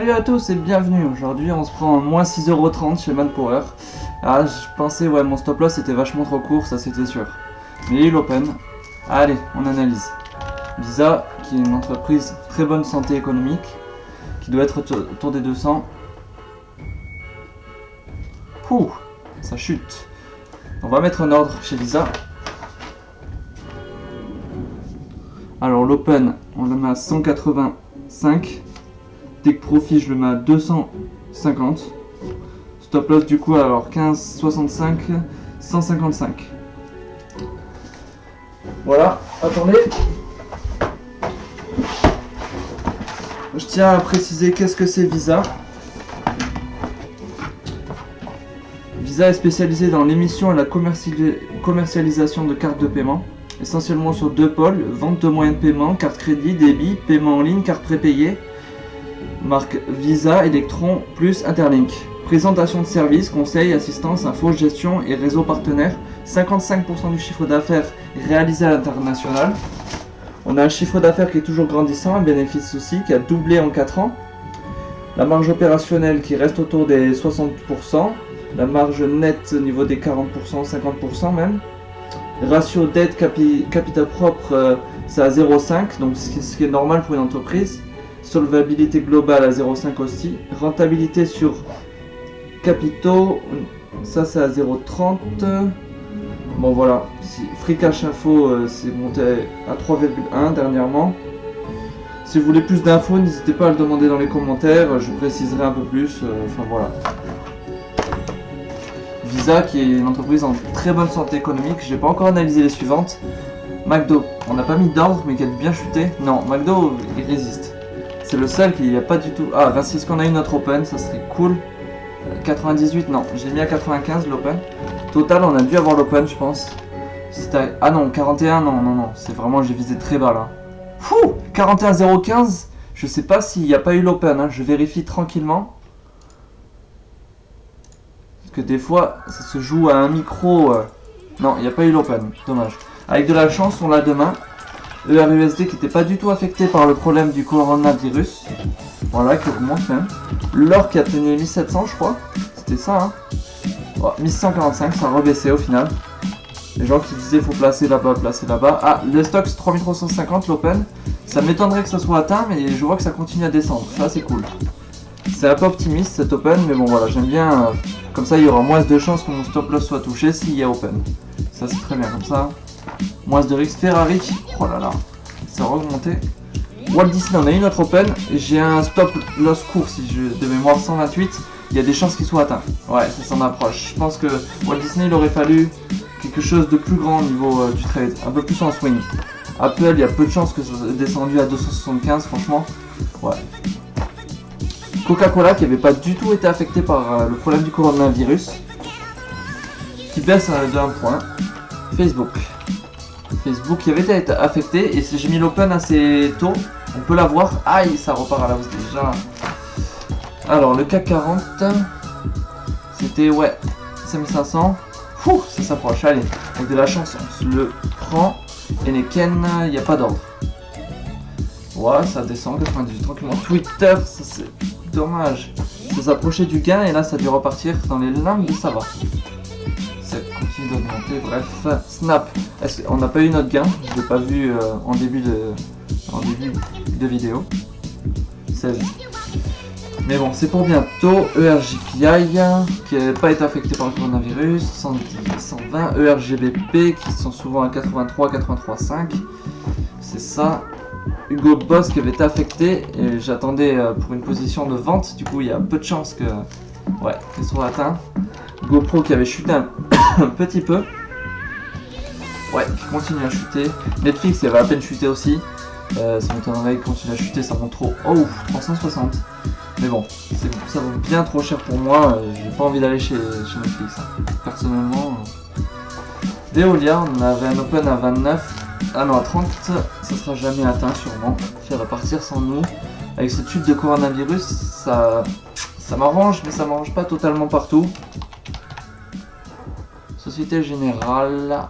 Salut à tous et bienvenue. Aujourd'hui on se prend moins 6,30€ chez Manpower. Ah, je pensais, ouais, mon stop loss était vachement trop court, ça c'était sûr. Mais il open. Allez, on analyse. Visa, qui est une entreprise très bonne santé économique, qui doit être autour des 200. Pouh, ça chute. On va mettre un ordre chez Visa. Alors l'open, on le met à 185. Take profit, je le mets à 250. Stop loss du coup, alors 15, 65, 155. Voilà, attendez. Je tiens à préciser qu'est-ce que c'est Visa. Visa est spécialisé dans l'émission et la commercialisation de cartes de paiement, essentiellement sur deux pôles, vente de moyens de paiement, carte crédit, débit, paiement en ligne, carte prépayée, marque Visa, Electron, plus Interlink. Présentation de services, conseils, assistance, info, gestion et réseau partenaire. 55% du chiffre d'affaires réalisé à l'international. On a un chiffre d'affaires qui est toujours grandissant, un bénéfice aussi qui a doublé en 4 ans. La marge opérationnelle qui reste autour des 60%. La marge nette au niveau des 40%, 50% même. Ratio dette capital propre, c'est à 0,5, donc ce qui est normal pour une entreprise. Solvabilité globale à 0,5 aussi. Rentabilité sur capitaux, ça c'est à 0,30. Bon voilà, Free Cash Info, c'est monté à 3,1 dernièrement. Si vous voulez plus d'infos, n'hésitez pas à le demander dans les commentaires, je préciserai un peu plus, enfin voilà. Visa qui est une entreprise en très bonne santé économique, j'ai pas encore analysé les suivantes. McDo, on n'a pas mis d'ordre mais qui a bien chuté. Non, McDo il résiste. C'est le seul qui n'y a pas du tout. Ah, si ce qu'on a eu notre open, ça serait cool. 98, non, j'ai mis à 95 l'open. Total, on a dû avoir l'open, je pense. Ah non, 41, non, c'est vraiment, j'ai visé très bas là. Fou, 41,015. Je sais pas s'il n'y a pas eu l'open, hein. Je vérifie tranquillement. Parce que des fois, ça se joue à un micro. Non, il n'y a pas eu l'open, dommage. Avec de la chance, on l'a demain. ERUSD qui n'était pas du tout affecté par le problème du coronavirus. Voilà, qui augmente même. L'or qui atteignait 1700, je crois. C'était ça, hein. Oh, 1645, ça a rebaissé au final. Les gens qui disaient faut placer là-bas, placer là-bas. Ah, le stock c'est 3350, l'open. Ça m'étonnerait que ça soit atteint, mais je vois que ça continue à descendre. Ça, c'est cool. C'est un peu optimiste cet open, mais bon, voilà, j'aime bien. Comme ça, il y aura moins de chances que mon stop loss soit touché s'il y a open. Ça, c'est très bien comme ça. Moins de risque. Ferrari, oh là là, ça a augmenté. Walt Disney, on a eu notre open. J'ai un stop loss court, si je de mémoire 128. Il y a des chances qu'il soit atteint. Ouais, ça s'en approche. Je pense que Walt Disney, il aurait fallu quelque chose de plus grand au niveau du trade, un peu plus en swing. Apple, il y a peu de chances que ça soit descendu à 275, franchement. Ouais. Coca-Cola, qui n'avait pas du tout été affecté par le problème du coronavirus, qui baisse de 1 point. Facebook qui avait été affecté, et si j'ai mis l'open assez tôt, on peut la voir. Aïe, ça repart à la hausse déjà. Alors le CAC 40, c'était, ouais, 5500. Fou, ça s'approche, allez, avec de la chance, on se le prend. Et Neken, il n'y a pas d'ordre. Ouais, ça descend, 98 tranquillement. Twitter, ça c'est dommage. Ça s'approchait du gain, et là ça a dû repartir dans les limbes, mais ça va. Continue d'augmenter, bref. Snap, on n'a pas eu notre gain, je l'ai pas vu en début de vidéo. 16. Mais bon, c'est pour bientôt. ERJPI qui n'a pas été affecté par le coronavirus, 110, 120. ERGBP qui sont souvent à 83, 83,5. C'est ça. Hugo Boss qui avait été affecté, et j'attendais pour une position de vente, du coup il y a peu de chances que ouais, qu'ils soient atteints. GoPro qui avait chuté un petit peu. Ouais, qui continue à chuter. Netflix il avait à peine chuté aussi. Ça m'étonnerait qu'il continue à chuter, ça monte trop. Oh, 360. Mais bon, ça vaut bien trop cher pour moi. J'ai pas envie d'aller chez Netflix. Hein. Personnellement. Veolia, on avait un open à 29. Ah non, à 30, ça sera jamais atteint sûrement. Ça va partir sans nous. Avec cette chute de coronavirus, ça m'arrange, mais ça m'arrange pas totalement partout. Société Générale.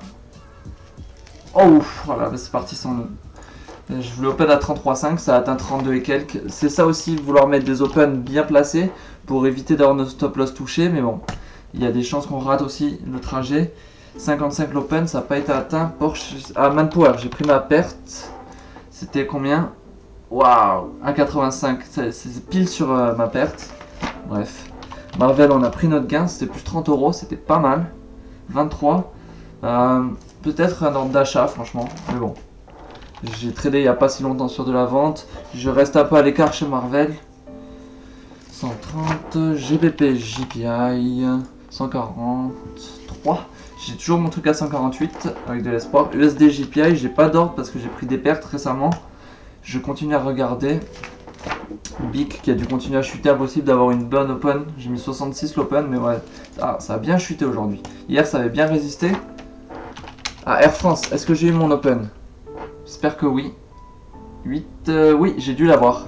Oh, voilà, c'est parti sans nous. Je voulais open à 33,5, ça a atteint 32 et quelques. C'est ça aussi, vouloir mettre des open bien placés pour éviter d'avoir nos stop loss touchés. Mais bon, il y a des chances qu'on rate aussi le trajet. 55 l'open, ça n'a pas été atteint. Porsche à Manpower, j'ai pris ma perte. C'était combien? Waouh, 1,85. C'est pile sur ma perte. Bref. Marvel, on a pris notre gain. C'était plus 30 euros, c'était pas mal. 23. Peut-être un ordre d'achat, franchement. Mais bon. J'ai tradé il n'y a pas si longtemps sur de la vente. Je reste un peu à l'écart chez Marvel. 130. GBP, JPI. 143. J'ai toujours mon truc à 148 avec de l'espoir. USD, JPI, j'ai pas d'ordre parce que j'ai pris des pertes récemment. Je continue à regarder. BIC qui a dû continuer à chuter, impossible d'avoir une bonne open. J'ai mis 66 l'open, mais ouais, ça a bien chuté aujourd'hui. Hier, ça avait bien résisté. Ah, Air France, est-ce que j'ai eu mon open? J'espère que oui. 8, oui, j'ai dû l'avoir.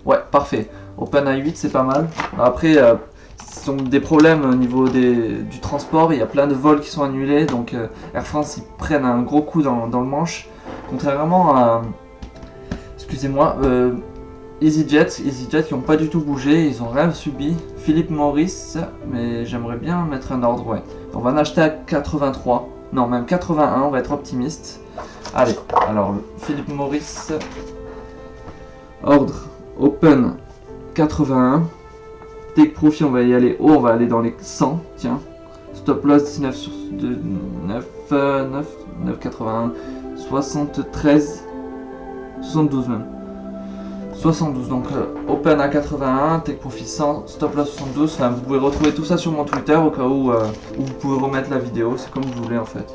Ouais, parfait. Open à 8, c'est pas mal. Après, ce sont des problèmes au niveau du transport. Il y a plein de vols qui sont annulés. Donc, Air France, ils prennent un gros coup dans le manche. Contrairement à... Excusez-moi, EasyJet qui n'ont pas du tout bougé, ils n'ont rien subi. Philip Morris, mais j'aimerais bien mettre un ordre, ouais. On va en acheter à 83, non même 81, on va être optimiste. Allez, alors Philip Morris, ordre, open 81, take profit, on va y aller haut, on va aller dans les 100, tiens. Stop loss 19 sur 9,81, 73, 72 même. 72, donc open à 81, take profit 100, stop loss 72. Enfin, vous pouvez retrouver tout ça sur mon Twitter au cas où vous pouvez remettre la vidéo, c'est comme vous voulez en fait.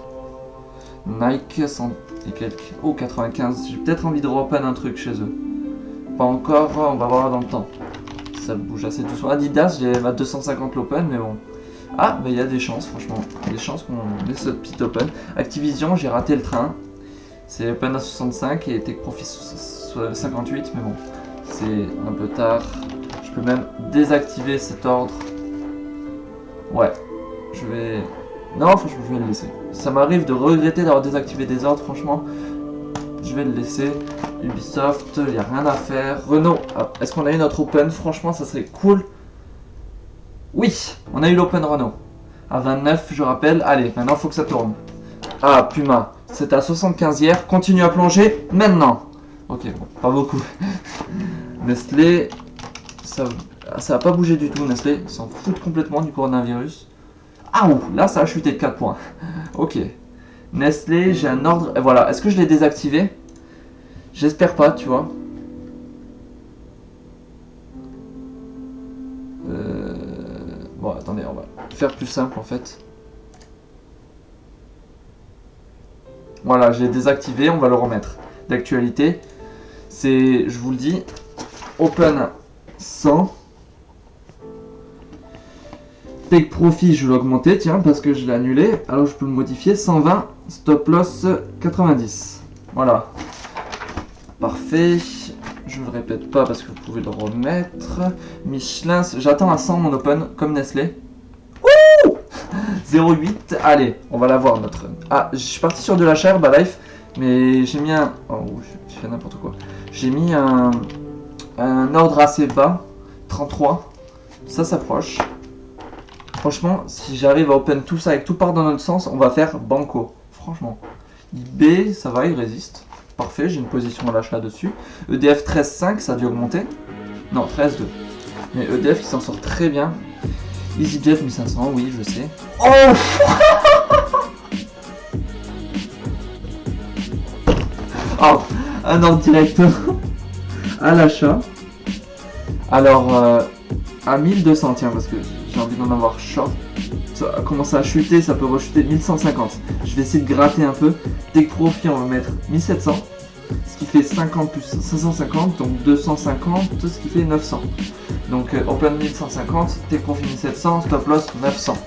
Nike 100 et quelques, oh 95, j'ai peut-être envie de open un truc chez eux. Pas encore, on va voir dans le temps. Ça bouge assez doucement. Adidas, j'ai à 250 l'open, mais bon. Ah, mais il y a des chances, franchement. Il y a des chances qu'on laisse ce petit open. Activision, j'ai raté le train. C'est open à 65 et take profit 58, mais bon, c'est un peu tard. Je peux même désactiver cet ordre. Ouais, je vais... Non, franchement, je vais le laisser. Ça m'arrive de regretter d'avoir désactivé des ordres, franchement. Je vais le laisser. Ubisoft, il n'y a rien à faire. Renault, est-ce qu'on a eu notre open? Franchement, ça serait cool. Oui, on a eu l'open Renault. À 29, je rappelle. Allez, maintenant, il faut que ça tourne. Ah, Puma. C'était à 75 hier. Continue à plonger maintenant. Ok, bon, pas beaucoup. Nestlé, ça a pas bougé du tout. Nestlé s'en fout complètement du coronavirus. Ah, ouh, là, ça a chuté de 4 points. Ok. Nestlé, j'ai un ordre. Et voilà, est-ce que je l'ai désactivé? J'espère pas, tu vois. Bon, attendez, on va faire plus simple en fait. Voilà, je l'ai désactivé, on va le remettre. D'actualité, c'est, je vous le dis, open 100. Take profit, je vais l'augmenter, tiens, parce que je l'ai annulé. Alors je peux le modifier, 120, stop loss 90. Voilà. Parfait. Je ne le répète pas parce que vous pouvez le remettre. Michelin, j'attends à 100 mon open, comme Nestlé. Wouh 0,8, allez, on va l'avoir notre... Ah, je suis parti sur de la chair, Herbalife, mais j'ai mis un... Oh, je fais n'importe quoi. J'ai mis un ordre assez bas, 33. Ça s'approche. Franchement, si j'arrive à open tout ça et que tout part dans notre sens, on va faire banco. Franchement. IB, ça va, il résiste. Parfait, j'ai une position à l'achat dessus. EDF 13,5, ça a dû augmenter. Non, 13,2. Mais EDF, il s'en sort très bien. EasyJet 1500, oui, je sais. Oh oh, un ordre directeur à l'achat. Alors, à 1200, tiens, parce que j'ai envie d'en avoir short. Ça a commencé à chuter, ça peut rechuter 1150. Je vais essayer de gratter un peu. Take profit, on va mettre 1700. Ce qui fait 50 plus 550, donc 250, ce qui fait 900. Donc open 1150, take profit 1700, stop loss 900.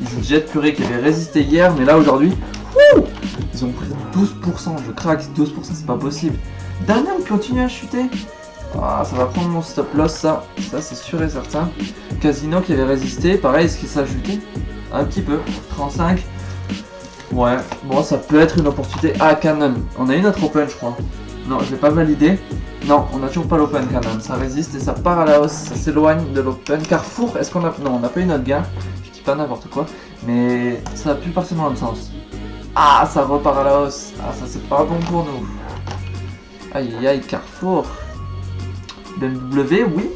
EasyJet purée qui avait résisté hier, mais là aujourd'hui, ils ont pris 12%. Je craque, 12%, c'est pas possible. Danone continue à chuter. Ah, ça va prendre mon stop loss, ça c'est sûr et certain. Casino qui avait résisté, pareil, est-ce qu'il s'est ajouté? Un petit peu, 35. Ouais, bon, ça peut être une opportunité. Ah, Canon. On a eu notre open, je crois. Non, je l'ai pas validé. Non, on n'a toujours pas l'open Canon. Ça résiste et ça part à la hausse. Ça s'éloigne de l'open. Carrefour, est-ce qu'on a... Non, on n'a pas eu notre gain. Je dis pas n'importe quoi. Mais ça a pu partir dans l'autre sens. Ah, ça repart à la hausse. Ah, ça c'est pas bon pour nous. Aïe aïe aïe, Carrefour. BMW, oui.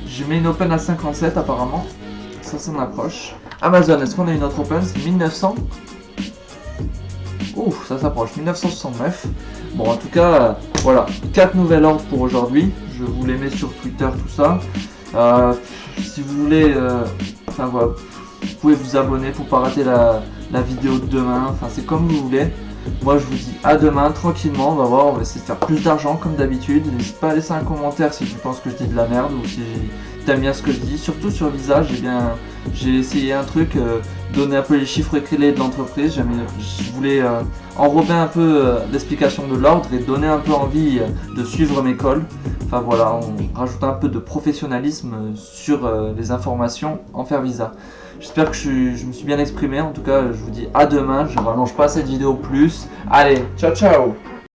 Je mets une open à 57 apparemment. Ça s'en approche. Amazon, est-ce qu'on a une autre open? C'est 1900. Ouf, ça s'approche. 1969. Bon, en tout cas, voilà. 4 nouvelles ordres pour aujourd'hui. Je vous les mets sur Twitter, tout ça. Si vous voulez, enfin voilà, vous pouvez vous abonner pour pas rater la vidéo de demain. Enfin, c'est comme vous voulez. Moi, je vous dis à demain, tranquillement. On va voir, on va essayer de faire plus d'argent comme d'habitude. N'hésite pas à laisser un commentaire si tu penses que je dis de la merde ou si t'aimes bien ce que je dis. Surtout sur Visa, j'ai essayé un truc, donner un peu les chiffres clés de l'entreprise. Je voulais enrober un peu l'explication de l'ordre et donner un peu envie de suivre mes calls. Enfin voilà, on rajoute un peu de professionnalisme sur les informations en faire Visa. J'espère que je me suis bien exprimé. En tout cas, je vous dis à demain. Je ne rallonge pas cette vidéo plus. Allez, ciao ciao!